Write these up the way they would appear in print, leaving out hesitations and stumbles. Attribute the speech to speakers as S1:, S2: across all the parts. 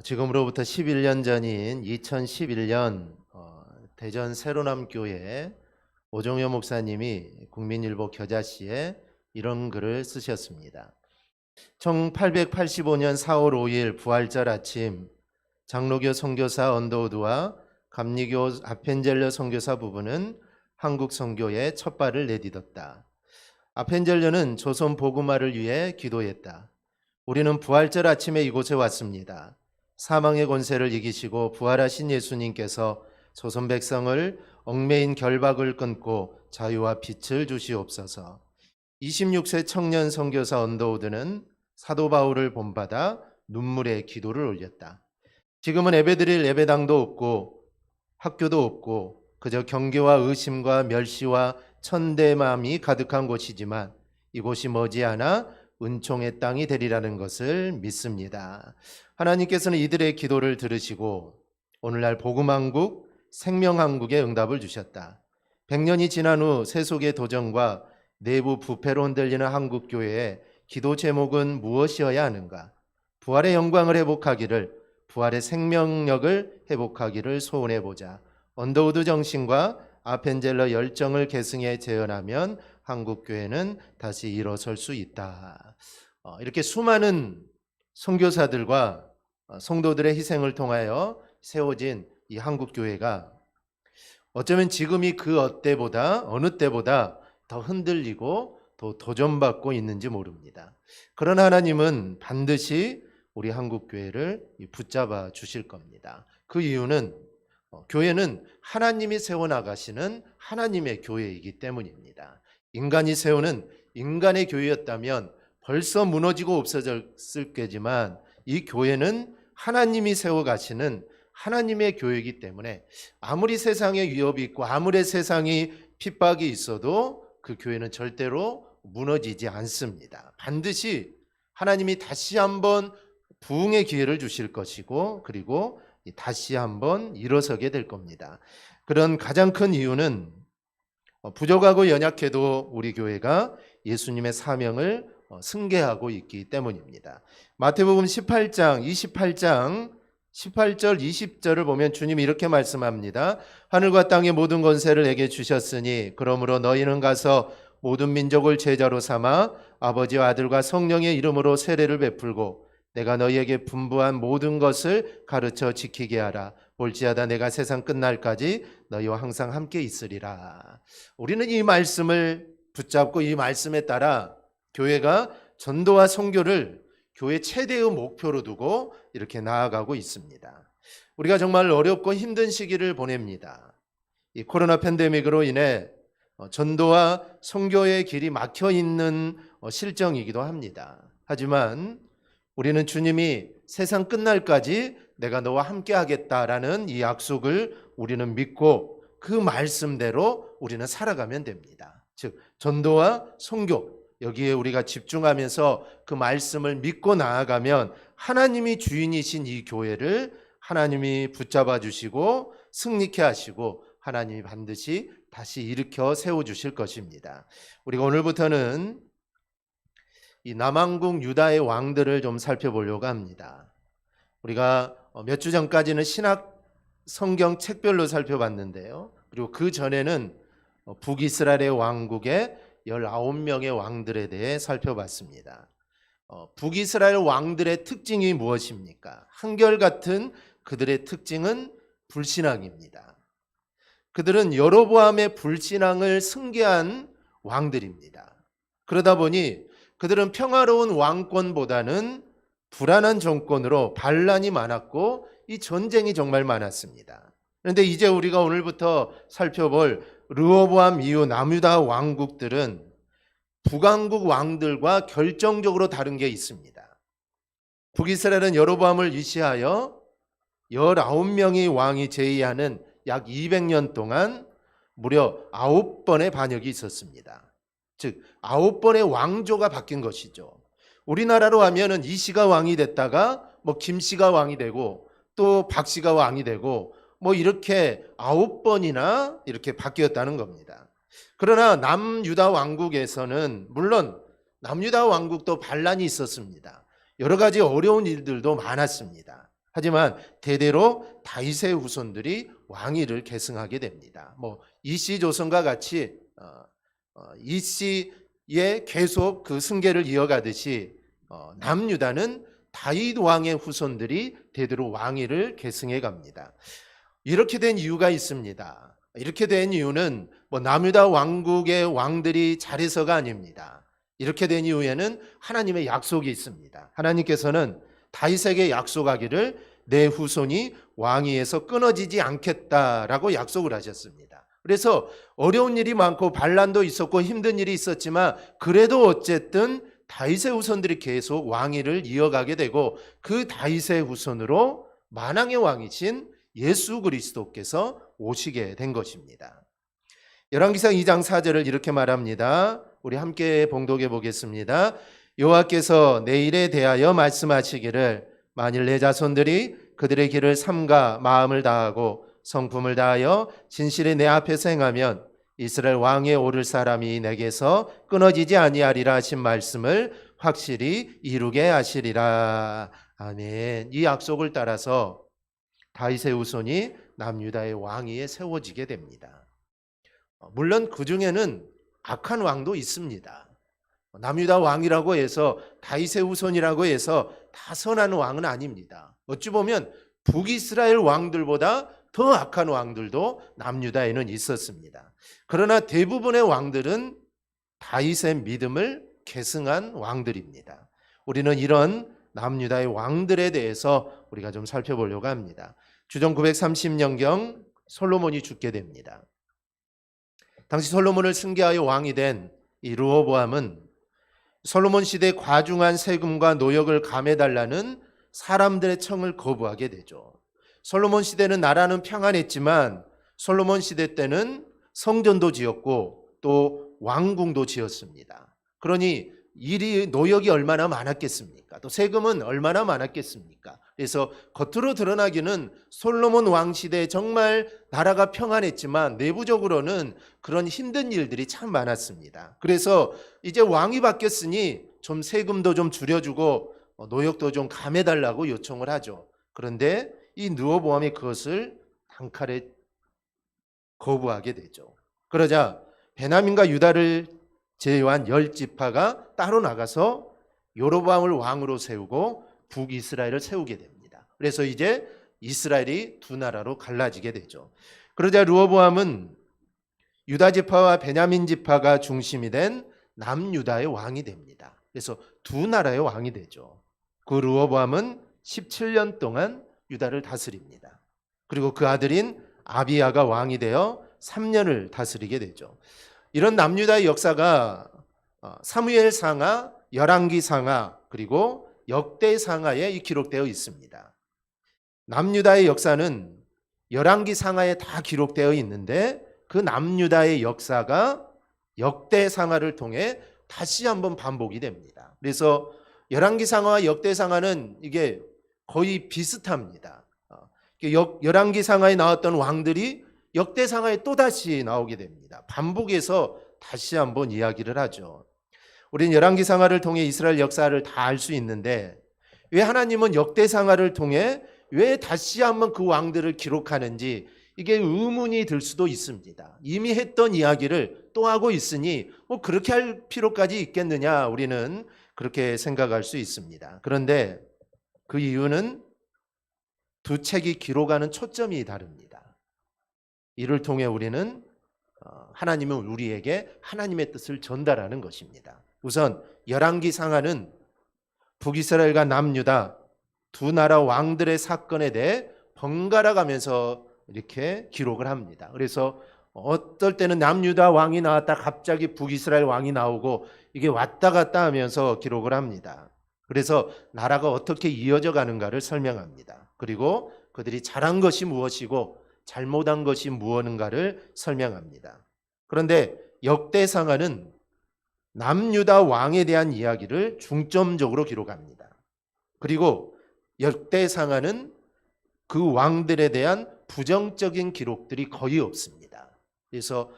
S1: 지금으로부터 11년 전인 2011년 대전 세로남교회 오종효 목사님이 국민일보 겨자씨에 이런 글을 쓰셨습니다. 1885년 4월 5일 부활절 아침, 장로교 선교사 언더우드와 감리교 아펜젤러 선교사 부부는 한국 선교에 첫 발을 내딛었다. 아펜젤러는 조선 복음화를 위해 기도했다. 우리는 부활절 아침에 이곳에 왔습니다. 사망의 권세를 이기시고 부활하신 예수님께서 조선 백성을 얽매인 결박을 끊고 자유와 빛을 주시옵소서. 26세 청년 선교사 언더우드는 사도 바울을 본받아 눈물의 기도를 올렸다. 지금은 예배드릴 예배당도 없고 학교도 없고 그저 경계와 의심과 멸시와 천대마음이 가득한 곳이지만 이곳이 머지않아 은총의 땅이 되리라는 것을 믿습니다. 하나님께서는 이들의 기도를 들으시고 오늘날 복음왕국, 생명왕국의 응답을 주셨다. 100년이 지난 후 세속의 도전과 내부 부패로 흔들리는 한국교회의 기도 제목은 무엇이어야 하는가? 부활의 영광을 회복하기를, 부활의 생명력을 회복하기를 소원해보자. 언더우드 정신과 아펜젤러 열정을 계승해 재현하면 한국교회는 다시 일어설 수 있다. 이렇게 수많은 선교사들과 성도들의 희생을 통하여 세워진 이 한국교회가 어쩌면 지금이 그 어느 때보다 더 흔들리고 더 도전받고 있는지 모릅니다. 그러나 하나님은 반드시 우리 한국교회를 붙잡아 주실 겁니다. 그 이유는 교회는 하나님이 세워나가시는 하나님의 교회이기 때문입니다. 인간이 세우는 인간의 교회였다면 벌써 무너지고 없어졌을 거지만 이 교회는 하나님이 세워가시는 하나님의 교회이기 때문에 아무리 세상에 위협이 있고 아무리 세상이 핍박이 있어도 그 교회는 절대로 무너지지 않습니다. 반드시 하나님이 다시 한번 부흥의 기회를 주실 것이고 그리고 다시 한번 일어서게 될 겁니다. 그런 가장 큰 이유는 부족하고 연약해도 우리 교회가 예수님의 사명을 승계하고 있기 때문입니다. 마태복음 18장 18절 20절을 보면 주님이 이렇게 말씀합니다. 하늘과 땅의 모든 권세를 내게 주셨으니 그러므로 너희는 가서 모든 민족을 제자로 삼아 아버지와 아들과 성령의 이름으로 세례를 베풀고 내가 너희에게 분부한 모든 것을 가르쳐 지키게 하라. 볼지어다 내가 세상 끝날까지 너희와 항상 함께 있으리라. 우리는 이 말씀을 붙잡고 이 말씀에 따라 교회가 전도와 선교를 교회 최대의 목표로 두고 이렇게 나아가고 있습니다. 우리가 정말 어렵고 힘든 시기를 보냅니다. 이 코로나 팬데믹으로 인해 전도와 선교의 길이 막혀 있는 실정이기도 합니다. 하지만 우리는 주님이 세상 끝날까지 내가 너와 함께 하겠다라는 이 약속을 우리는 믿고 그 말씀대로 우리는 살아가면 됩니다. 즉 전도와 선교 여기에 우리가 집중하면서 그 말씀을 믿고 나아가면 하나님이 주인이신 이 교회를 하나님이 붙잡아 주시고 승리케 하시고 하나님이 반드시 다시 일으켜 세워주실 것입니다. 우리가 오늘부터는 이 남왕국 유다의 왕들을 좀 살펴보려고 합니다. 우리가 몇 주 전까지는 신학 성경 책별로 살펴봤는데요. 그리고 그 전에는 북이스라엘의 왕국의 19명의 왕들에 대해 살펴봤습니다. 북이스라엘 왕들의 특징이 무엇입니까? 한결같은 그들의 특징은 불신앙입니다. 그들은 여로보암의 불신앙을 승계한 왕들입니다. 그러다 보니 그들은 평화로운 왕권보다는 불안한 정권으로 반란이 많았고 이 전쟁이 정말 많았습니다. 그런데 이제 우리가 오늘부터 살펴볼 르호보암 이후 남유다 왕국들은 북왕국 왕들과 결정적으로 다른 게 있습니다. 북이스라엘은 여로보암을 위시하여 19명의 왕이 제의하는 약 200년 동안 무려 9번의 반역이 있었습니다. 즉 9번의 왕조가 바뀐 것이죠. 우리나라로 하면은 이 씨가 왕이 됐다가 김 씨가 왕이 되고 또 박 씨가 왕이 되고 이렇게 9번이나 이렇게 바뀌었다는 겁니다. 그러나 남유다 왕국에서는 물론 남유다 왕국도 반란이 있었습니다. 여러 가지 어려운 일들도 많았습니다. 하지만 대대로 다윗의 후손들이 왕위를 계승하게 됩니다. 이씨 조선과 같이 이씨의 계속 그 승계를 이어가듯이 남유다는 다윗 왕의 후손들이 대대로 왕위를 계승해 갑니다. 이렇게 된 이유가 있습니다. 이렇게 된 이유는 남유다 왕국의 왕들이 잘해서가 아닙니다. 이렇게 된 이유에는 하나님의 약속이 있습니다. 하나님께서는 다윗에게 약속하기를 내 후손이 왕위에서 끊어지지 않겠다라고 약속을 하셨습니다. 그래서 어려운 일이 많고 반란도 있었고 힘든 일이 있었지만 그래도 어쨌든 다윗의 후손들이 계속 왕위를 이어가게 되고 그 다윗의 후손으로 만왕의 왕이신 예수 그리스도께서 오시게 된 것입니다. 열왕기상 2장 4절을 이렇게 말합니다. 우리 함께 봉독해 보겠습니다. 여호와께서 내 일에 대하여 말씀하시기를 만일 내 자손들이 그들의 길을 삼가 마음을 다하고 성품을 다하여 진실히 내 앞에서 행하면 이스라엘 왕에 오를 사람이 내게서 끊어지지 아니하리라 하신 말씀을 확실히 이루게 하시리라. 아멘. 이 약속을 따라서 다윗의 후손이 남유다의 왕위에 세워지게 됩니다. 물론 그 중에는 악한 왕도 있습니다. 남유다 왕이라고 해서 다윗의 후손이라고 해서 다 선한 왕은 아닙니다. 어찌 보면 북이스라엘 왕들보다 더 악한 왕들도 남유다에는 있었습니다. 그러나 대부분의 왕들은 다윗의 믿음을 계승한 왕들입니다. 우리는 이런 남유다의 왕들에 대해서 우리가 좀 살펴보려고 합니다. 주전 930년경 솔로몬이 죽게 됩니다. 당시 솔로몬을 승계하여 왕이 된 이 르호보암은 솔로몬 시대 과중한 세금과 노역을 감해달라는 사람들의 청을 거부하게 되죠. 솔로몬 시대는 나라는 평안했지만 솔로몬 시대 때는 성전도 지었고 또 왕궁도 지었습니다. 그러니 노역이 얼마나 많았겠습니까? 또 세금은 얼마나 많았겠습니까? 그래서 겉으로 드러나기는 솔로몬 왕 시대에 정말 나라가 평안했지만 내부적으로는 그런 힘든 일들이 참 많았습니다. 그래서 이제 왕이 바뀌었으니 좀 세금도 좀 줄여주고 노역도 좀 감해달라고 요청을 하죠. 그런데 이 르호보암이 그것을 단칼에 거부하게 되죠. 그러자 베냐민과 유다를 제외한 10지파가 따로 나가서 여로보암을 왕으로 세우고 북이스라엘을 세우게 됩니다. 그래서 이제 이스라엘이 두 나라로 갈라지게 되죠. 그러자 르호보암은 유다 지파와 베냐민 지파가 중심이 된 남유다의 왕이 됩니다. 그래서 두 나라의 왕이 되죠. 그 르호보암은 17년 동안 유다를 다스립니다. 그리고 그 아들인 아비야가 왕이 되어 3년을 다스리게 되죠. 이런 남유다의 역사가 사무엘상하, 열왕기상하 그리고 역대상하에 기록되어 있습니다. 남유다의 역사는 열왕기상하에 다 기록되어 있는데 그 남유다의 역사가 역대상하를 통해 다시 한번 반복이 됩니다. 그래서 열왕기상하와 역대상하는 이게 거의 비슷합니다. 열왕기상하에 나왔던 왕들이 역대상하에 또다시 나오게 됩니다. 반복해서 다시 한번 이야기를 하죠. 우리는 열왕기상하를 통해 이스라엘 역사를 다 알 수 있는데 왜 하나님은 역대상하를 통해 왜 다시 한번 그 왕들을 기록하는지 이게 의문이 들 수도 있습니다. 이미 했던 이야기를 또 하고 있으니 그렇게 할 필요까지 있겠느냐 우리는 그렇게 생각할 수 있습니다. 그런데 그 이유는 두 책이 기록하는 초점이 다릅니다. 이를 통해 우리는 하나님은 우리에게 하나님의 뜻을 전달하는 것입니다. 우선 열왕기상하는 북이스라엘과 남유다 두 나라 왕들의 사건에 대해 번갈아 가면서 이렇게 기록을 합니다. 그래서 어떨 때는 남유다 왕이 나왔다 갑자기 북이스라엘 왕이 나오고 이게 왔다 갔다 하면서 기록을 합니다. 그래서 나라가 어떻게 이어져 가는가를 설명합니다. 그리고 그들이 잘한 것이 무엇이고 잘못한 것이 무엇인가를 설명합니다. 그런데 역대상하는 남유다 왕에 대한 이야기를 중점적으로 기록합니다. 그리고 역대상하는 그 왕들에 대한 부정적인 기록들이 거의 없습니다. 그래서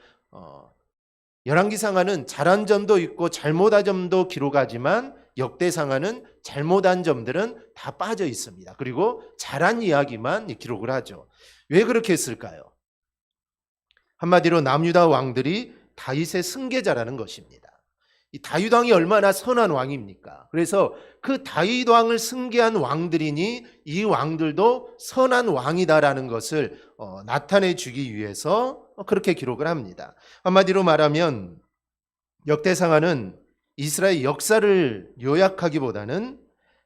S1: 열왕기상하는 잘한 점도 있고 잘못한 점도 기록하지만 역대상하는 잘못한 점들은 다 빠져 있습니다. 그리고 잘한 이야기만 기록을 하죠. 왜 그렇게 했을까요? 한마디로 남유다 왕들이 다윗의 승계자라는 것입니다. 이 다윗 왕이 얼마나 선한 왕입니까? 그래서 그 다윗 왕을 승계한 왕들이니 이 왕들도 선한 왕이다라는 것을 나타내 주기 위해서 그렇게 기록을 합니다. 한마디로 말하면 역대상하는 이스라엘 역사를 요약하기보다는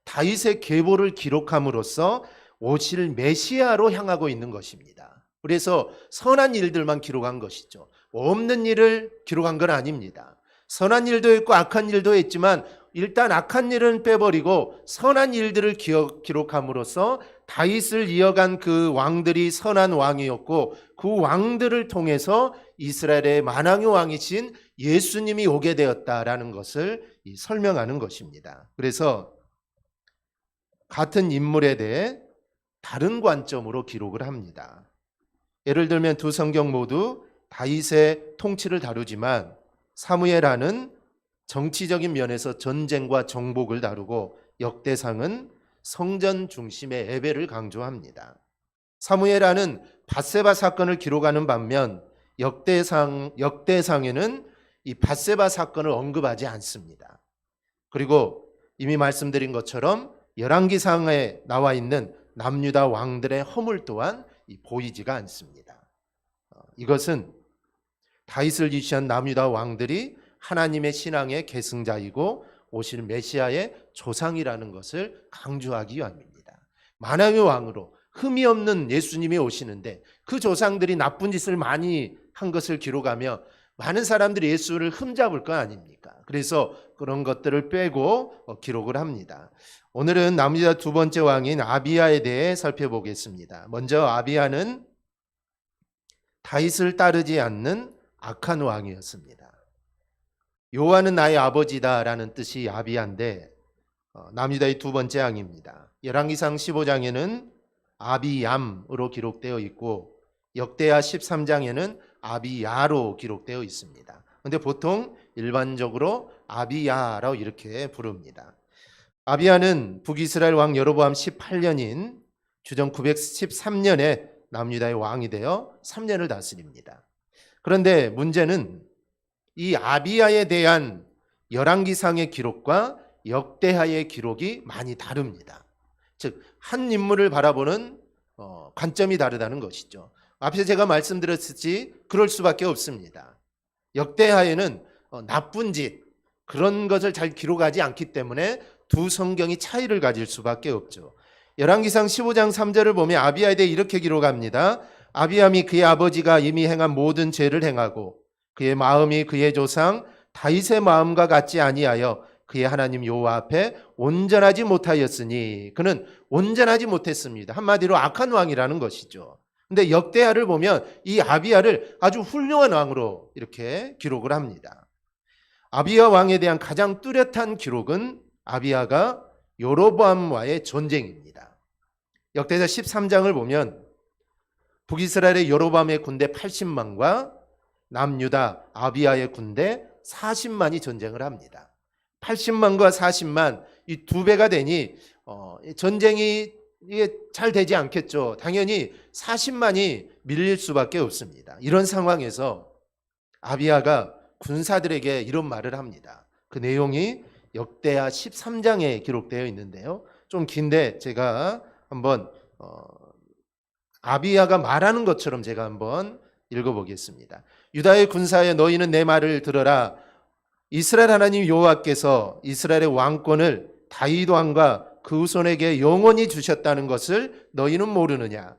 S1: 다윗의 계보를 기록함으로써 오실 메시아로 향하고 있는 것입니다. 그래서 선한 일들만 기록한 것이죠. 없는 일을 기록한 건 아닙니다. 선한 일도 했고 악한 일도 했지만 일단 악한 일은 빼버리고 선한 일들을 기록함으로써 다윗을 이어간 그 왕들이 선한 왕이었고 그 왕들을 통해서 이스라엘의 만왕의 왕이신 예수님이 오게 되었다라는 것을 설명하는 것입니다. 그래서 같은 인물에 대해 다른 관점으로 기록을 합니다. 예를 들면 두 성경 모두 다윗의 통치를 다루지만 사무엘하는 정치적인 면에서 전쟁과 정복을 다루고 역대상은 성전 중심의 예배를 강조합니다. 사무엘하는 밧세바 사건을 기록하는 반면 역대상에는 이 밧세바 사건을 언급하지 않습니다. 그리고 이미 말씀드린 것처럼 열왕기상에 나와 있는 남유다 왕들의 허물 또한 보이지가 않습니다. 이것은 다윗을 지시한 남유다 왕들이 하나님의 신앙의 계승자이고 오실 메시아의 조상이라는 것을 강조하기 위함입니다. 만왕의 왕으로 흠이 없는 예수님이 오시는데 그 조상들이 나쁜 짓을 많이 한 것을 기록하며 많은 사람들이 예수를 흠잡을 거 아닙니까? 그래서 그런 것들을 빼고 기록을 합니다. 오늘은 남유다 두 번째 왕인 아비야에 대해 살펴보겠습니다. 먼저 아비야는 다윗을 따르지 않는 악한 왕이었습니다. 여호와는 나의 아버지다라는 뜻이 아비야인데 남유다의 두 번째 왕입니다. 열왕기상 15장에는 아비얌으로 기록되어 있고 역대하 13장에는 아비야로 기록되어 있습니다. 그런데 보통 일반적으로 아비야라고 이렇게 부릅니다. 아비야는 북이스라엘 왕 여로보암 18년인 주전 913년에 남유다의 왕이 되어 3년을 다스립니다. 그런데 문제는 이 아비야에 대한 열왕기상의 기록과 역대하의 기록이 많이 다릅니다. 즉 한 인물을 바라보는 관점이 다르다는 것이죠. 앞에서 제가 말씀드렸듯이 그럴 수밖에 없습니다. 역대하에는 나쁜 짓 그런 것을 잘 기록하지 않기 때문에 두 성경이 차이를 가질 수밖에 없죠. 열왕기상 15장 3절을 보면 아비야에 대해 이렇게 기록합니다. 아비암이 그의 아버지가 이미 행한 모든 죄를 행하고 그의 마음이 그의 조상 다윗의 마음과 같지 아니하여 그의 하나님 여호와 앞에 온전하지 못하였으니 그는 온전하지 못했습니다. 한마디로 악한 왕이라는 것이죠. 근데 역대하를 보면 이 아비야를 아주 훌륭한 왕으로 이렇게 기록을 합니다. 아비야 왕에 대한 가장 뚜렷한 기록은 아비야가 여로보암과의 전쟁입니다. 역대하 13장을 보면 북이스라엘의 여로보암의 군대 80만과 남유다 아비야의 군대 40만이 전쟁을 합니다. 80만과 40만 이 두 배가 되니 전쟁이 잘 되지 않겠죠. 당연히 40만이 밀릴 수밖에 없습니다. 이런 상황에서 아비야가 군사들에게 이런 말을 합니다. 그 내용이 역대하 13장에 기록되어 있는데요. 좀 긴데 제가 한번 아비야가 말하는 것처럼 제가 한번 읽어보겠습니다. 유다의 군사에 너희는 내 말을 들어라. 이스라엘 하나님 여호와께서 이스라엘의 왕권을 다윗 왕과 그 후손에게 영원히 주셨다는 것을 너희는 모르느냐.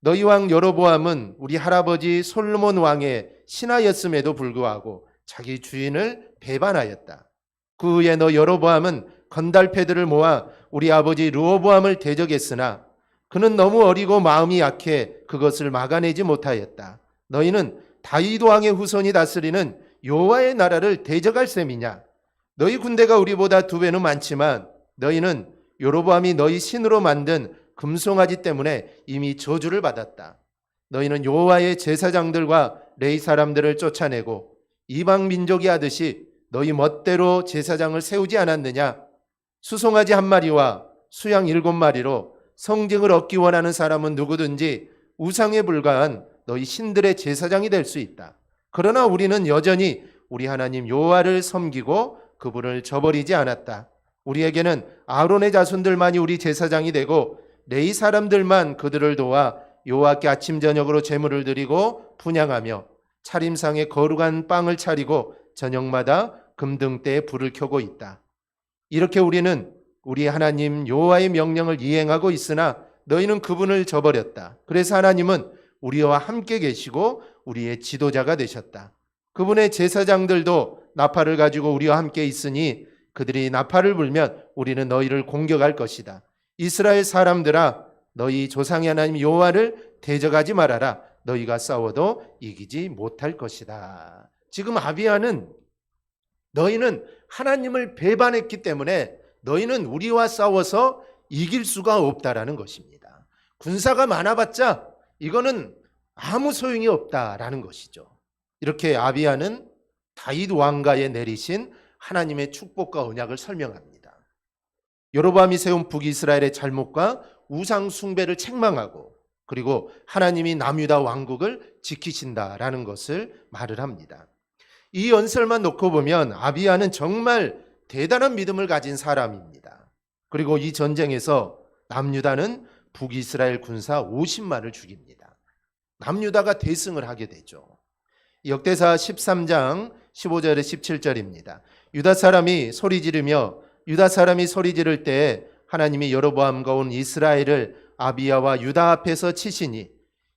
S1: 너희 왕 여로보암은 우리 할아버지 솔로몬 왕의 신하였음에도 불구하고 자기 주인을 배반하였다. 그 후에 너 여로보암은 건달패들을 모아 우리 아버지 르호보암을 대적했으나 그는 너무 어리고 마음이 약해 그것을 막아내지 못하였다. 너희는 다윗 왕의 후손이 다스리는 여호와의 나라를 대적할 셈이냐. 너희 군대가 우리보다 2배는 많지만 너희는 여로보암이 너희 신으로 만든 금송아지 때문에 이미 저주를 받았다. 너희는 여호와의 제사장들과 레위 사람들을 쫓아내고 이방 민족이 하듯이 너희 멋대로 제사장을 세우지 않았느냐. 수송아지 한 마리와 수양 7마리로 성징을 얻기 원하는 사람은 누구든지 우상에 불과한 너희 신들의 제사장이 될 수 있다. 그러나 우리는 여전히 우리 하나님 여호와를 섬기고 그분을 저버리지 않았다. 우리에게는 아론의 자손들만이 우리 제사장이 되고 레위 사람들만 그들을 도와 여호와께 아침 저녁으로 제물을 드리고 분향하며 차림상에 거룩한 빵을 차리고 저녁마다 금등대에 불을 켜고 있다. 이렇게 우리는 우리 하나님 여호와의 명령을 이행하고 있으나 너희는 그분을 저버렸다. 그래서 하나님은 우리와 함께 계시고 우리의 지도자가 되셨다. 그분의 제사장들도 나팔을 가지고 우리와 함께 있으니 그들이 나팔을 불면 우리는 너희를 공격할 것이다. 이스라엘 사람들아, 너희 조상의 하나님 여호와를 대적하지 말아라. 너희가 싸워도 이기지 못할 것이다. 지금 아비야는 너희는 하나님을 배반했기 때문에 너희는 우리와 싸워서 이길 수가 없다라는 것입니다. 군사가 많아봤자 이거는 아무 소용이 없다라는 것이죠. 이렇게 아비야는 다윗 왕가에 내리신 하나님의 축복과 언약을 설명합니다. 여로보암이 세운 북이스라엘의 잘못과 우상 숭배를 책망하고 그리고 하나님이 남유다 왕국을 지키신다라는 것을 말을 합니다. 이 연설만 놓고 보면 아비야는 정말 대단한 믿음을 가진 사람입니다. 그리고 이 전쟁에서 남유다는 북이스라엘 군사 50만을 죽입니다. 남유다가 대승을 하게 되죠. 역대사 13장 15절에 17절입니다. 유다 사람이 소리 지를 때에 하나님이 여로보암과 온 이스라엘을 아비야와 유다 앞에서 치시니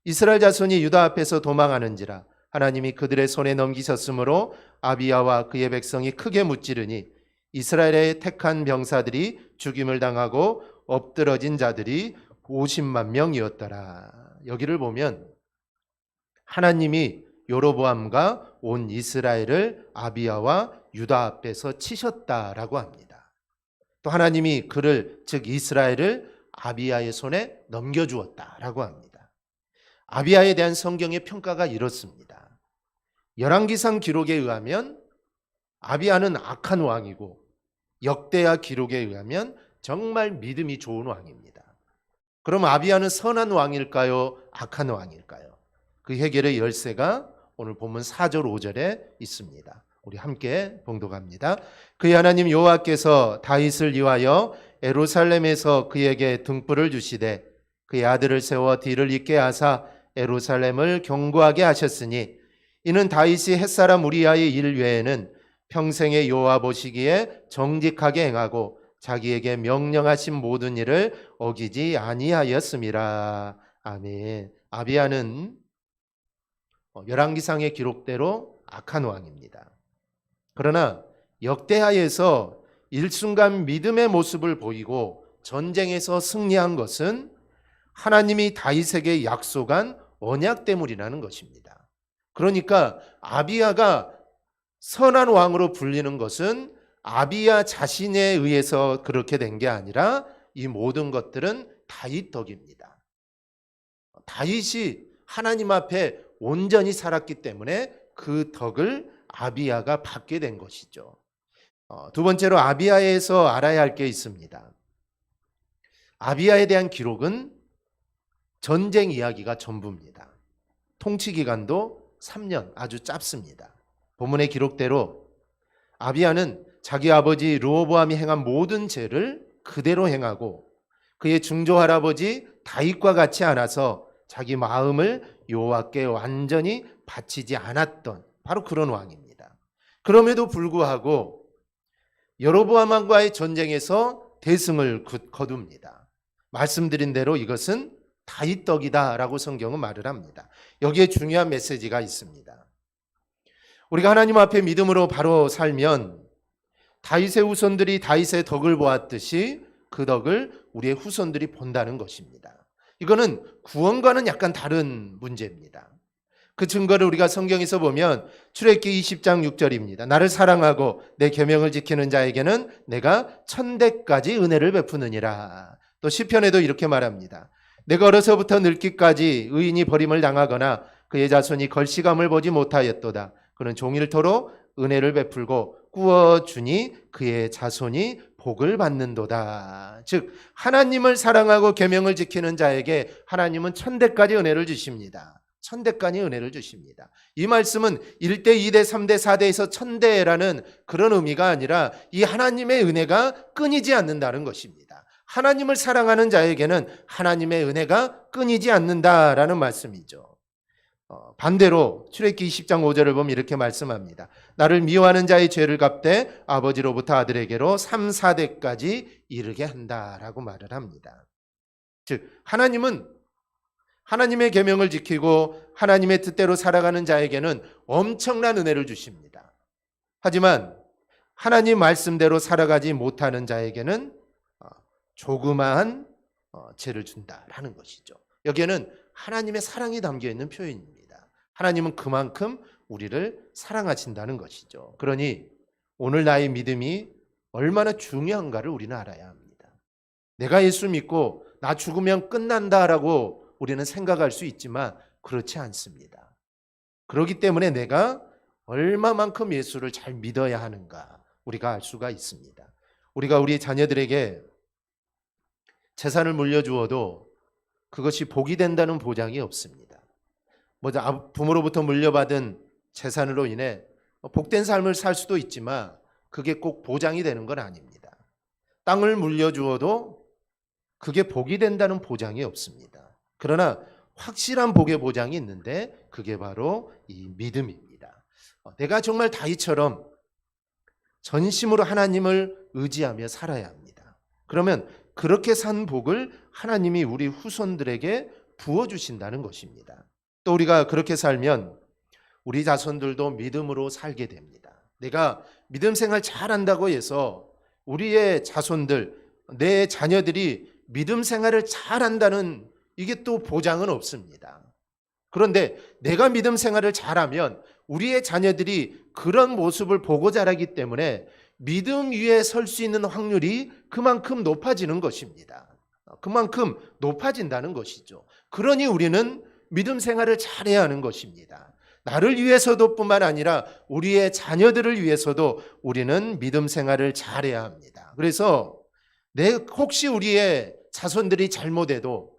S1: 이스라엘 자손이 유다 앞에서 도망하는지라 하나님이 그들의 손에 넘기셨으므로 아비야와 그의 백성이 크게 무찌르니 이스라엘의 택한 병사들이 죽임을 당하고 엎드러진 자들이 50만 명이었더라. 여기를 보면 하나님이 여로보암과 온 이스라엘을 아비야와 유다 앞에서 치셨다라고 합니다. 또 하나님이 그를 즉 이스라엘을 아비야의 손에 넘겨주었다라고 합니다. 아비야에 대한 성경의 평가가 이렇습니다. 열왕기상 기록에 의하면 아비야는 악한 왕이고 역대하 기록에 의하면 정말 믿음이 좋은 왕입니다. 그럼 아비야는 선한 왕일까요? 악한 왕일까요? 그 해결의 열쇠가 오늘 본문 4절 5절에 있습니다. 우리 함께 봉독합니다. 그의 하나님 여호와께서 다윗을 위하여 예루살렘에서 그에게 등불을 주시되 그의 아들을 세워 뒤를 잇게 하사 예루살렘을 견고하게 하셨으니 이는 다윗이 햇사람 우리아의 일 외에는 평생의 여호와 보시기에 정직하게 행하고 자기에게 명령하신 모든 일을 어기지 아니하였음이라. 아멘. 아비야는 열왕기상의 기록대로 악한 왕입니다. 그러나 역대하에서 일순간 믿음의 모습을 보이고 전쟁에서 승리한 것은 하나님이 다윗에게 약속한 언약 때문이라는 것입니다. 그러니까 아비야가 선한 왕으로 불리는 것은 아비야 자신에 의해서 그렇게 된 게 아니라 이 모든 것들은 다윗 덕입니다. 다윗이 하나님 앞에 온전히 살았기 때문에 그 덕을 아비야가 받게 된 것이죠. 두 번째로 아비야에서 알아야 할 게 있습니다. 아비야에 대한 기록은 전쟁 이야기가 전부입니다. 통치 기간도 3년, 아주 짧습니다. 본문의 기록대로 아비야는 자기 아버지 르호보암이 행한 모든 죄를 그대로 행하고 그의 중조 할아버지 다윗과 같이 않아서 자기 마음을 여호와께 완전히 바치지 않았던 바로 그런 왕입니다. 그럼에도 불구하고 여로보암 왕과의 전쟁에서 대승을 거둡니다. 말씀드린 대로 이것은 다윗 덕이다라고 성경은 말을 합니다. 여기에 중요한 메시지가 있습니다. 우리가 하나님 앞에 믿음으로 바로 살면 다윗의 후손들이 다윗의 덕을 보았듯이 그 덕을 우리의 후손들이 본다는 것입니다. 이거는 구원과는 약간 다른 문제입니다. 그 증거를 우리가 성경에서 보면 출애굽기 20장 6절입니다. 나를 사랑하고 내 계명을 지키는 자에게는 내가 천대까지 은혜를 베푸느니라. 또 시편에도 이렇게 말합니다. 내가 어려서부터 늙기까지 의인이 버림을 당하거나 그의 자손이 걸시감을 보지 못하였도다. 그는 종일토록 은혜를 베풀고 꾸어주니 그의 자손이 복을 받는도다. 즉 하나님을 사랑하고 계명을 지키는 자에게 하나님은 천대까지 은혜를 주십니다. 천대까지 은혜를 주십니다. 이 말씀은 1대, 2대, 3대, 4대에서 천대라는 그런 의미가 아니라 이 하나님의 은혜가 끊이지 않는다는 것입니다. 하나님을 사랑하는 자에게는 하나님의 은혜가 끊이지 않는다라는 말씀이죠. 반대로 출애굽기 20장 5절을 보면 이렇게 말씀합니다. 나를 미워하는 자의 죄를 갚되 아버지로부터 아들에게로 3, 4대까지 이르게 한다라고 말을 합니다. 즉 하나님은 하나님의 계명을 지키고 하나님의 뜻대로 살아가는 자에게는 엄청난 은혜를 주십니다. 하지만 하나님 말씀대로 살아가지 못하는 자에게는 조그마한 죄를 준다라는 것이죠. 여기에는 하나님의 사랑이 담겨 있는 표현입니다. 하나님은 그만큼 우리를 사랑하신다는 것이죠. 그러니 오늘 나의 믿음이 얼마나 중요한가를 우리는 알아야 합니다. 내가 예수 믿고 나 죽으면 끝난다라고 우리는 생각할 수 있지만 그렇지 않습니다. 그렇기 때문에 내가 얼마만큼 예수를 잘 믿어야 하는가 우리가 알 수가 있습니다. 우리가 우리 자녀들에게 재산을 물려주어도 그것이 복이 된다는 보장이 없습니다. 부모로부터 물려받은 재산으로 인해 복된 삶을 살 수도 있지만 그게 꼭 보장이 되는 건 아닙니다. 땅을 물려주어도 그게 복이 된다는 보장이 없습니다. 그러나 확실한 복의 보장이 있는데 그게 바로 이 믿음입니다. 내가 정말 다윗처럼 전심으로 하나님을 의지하며 살아야 합니다. 그러면 그렇게 산 복을 하나님이 우리 후손들에게 부어주신다는 것입니다. 또 우리가 그렇게 살면 우리 자손들도 믿음으로 살게 됩니다. 내가 믿음 생활 잘한다고 해서 우리의 자손들, 내 자녀들이 믿음 생활을 잘한다는 이게 또 보장은 없습니다. 그런데 내가 믿음 생활을 잘하면 우리의 자녀들이 그런 모습을 보고 자라기 때문에 믿음 위에 설 수 있는 확률이 그만큼 높아지는 것입니다. 그만큼 높아진다는 것이죠. 그러니 우리는 믿음 생활을 잘해야 하는 것입니다. 나를 위해서도 뿐만 아니라 우리의 자녀들을 위해서도 우리는 믿음 생활을 잘해야 합니다. 그래서 혹시 우리의 자손들이 잘못해도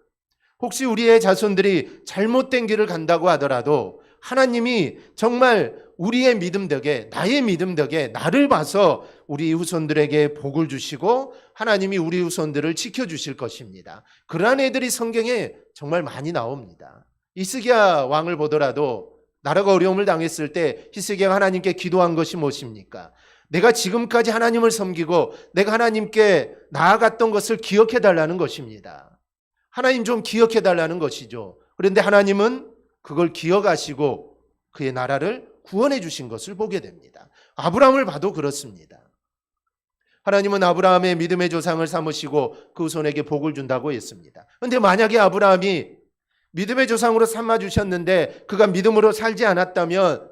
S1: 혹시 우리의 자손들이 잘못된 길을 간다고 하더라도 하나님이 정말 우리의 믿음 덕에 나의 믿음 덕에 나를 봐서 우리 후손들에게 복을 주시고 하나님이 우리 후손들을 지켜주실 것입니다. 그러한 애들이 성경에 정말 많이 나옵니다. 히스기야 왕을 보더라도 나라가 어려움을 당했을 때 히스기야가 하나님께 기도한 것이 무엇입니까? 내가 지금까지 하나님을 섬기고 내가 하나님께 나아갔던 것을 기억해 달라는 것입니다. 하나님 좀 기억해 달라는 것이죠. 그런데 하나님은 그걸 기억하시고 그의 나라를 구원해 주신 것을 보게 됩니다. 아브라함을 봐도 그렇습니다. 하나님은 아브라함의 믿음의 조상을 삼으시고 그 후손에게 복을 준다고 했습니다. 그런데 만약에 아브라함이 믿음의 조상으로 삼아주셨는데 그가 믿음으로 살지 않았다면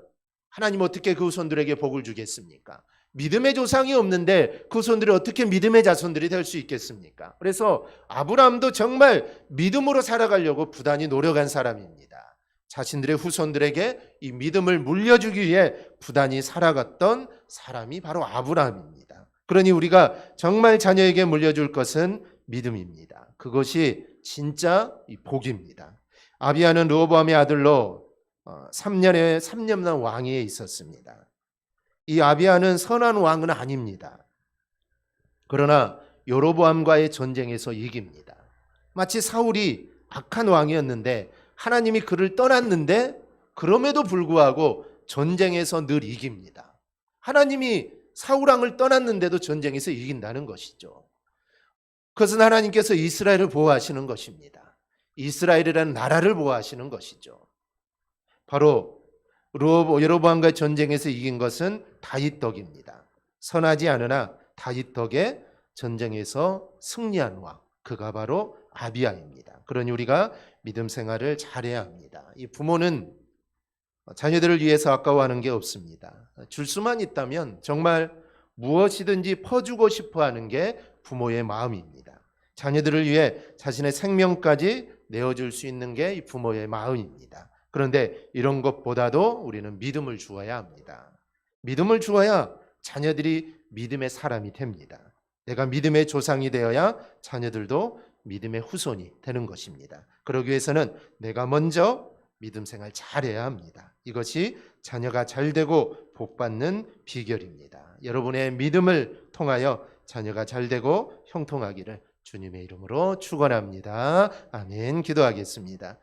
S1: 하나님 어떻게 그 후손들에게 복을 주겠습니까? 믿음의 조상이 없는데 그 후손들이 어떻게 믿음의 자손들이 될 수 있겠습니까? 그래서 아브라함도 정말 믿음으로 살아가려고 부단히 노력한 사람입니다. 자신들의 후손들에게 이 믿음을 물려주기 위해 부단히 살아갔던 사람이 바로 아브라함입니다. 그러니 우리가 정말 자녀에게 물려줄 것은 믿음입니다. 그것이 진짜 복입니다. 아비야는 르호보암의 아들로 3년간 왕위에 있었습니다. 이 아비야는 선한 왕은 아닙니다. 그러나 여로보암과의 전쟁에서 이깁니다. 마치 사울이 악한 왕이었는데 하나님이 그를 떠났는데 그럼에도 불구하고 전쟁에서 늘 이깁니다. 하나님이 사울 왕을 떠났는데도 전쟁에서 이긴다는 것이죠. 그것은 하나님께서 이스라엘을 보호하시는 것입니다. 이스라엘이라는 나라를 보호하시는 것이죠. 바로 여로보암과의 전쟁에서 이긴 것은 다윗 덕입니다. 선하지 않으나 다윗 덕에 전쟁에서 승리한 왕, 그가 바로 아비야입니다. 그러니 우리가 믿음 생활을 잘해야 합니다. 이 부모는 자녀들을 위해서 아까워하는 게 없습니다. 줄 수만 있다면 정말 무엇이든지 퍼주고 싶어하는 게 부모의 마음입니다. 자녀들을 위해 자신의 생명까지 내어줄 수 있는 게 이 부모의 마음입니다. 그런데 이런 것보다도 우리는 믿음을 주어야 합니다. 믿음을 주어야 자녀들이 믿음의 사람이 됩니다. 내가 믿음의 조상이 되어야 자녀들도 믿음의 후손이 되는 것입니다. 그러기 위해서는 내가 먼저 믿음 생활 잘해야 합니다. 이것이 자녀가 잘 되고 복 받는 비결입니다. 여러분의 믿음을 통하여 자녀가 잘 되고 형통하기를 주님의 이름으로 축원합니다. 아멘. 기도하겠습니다.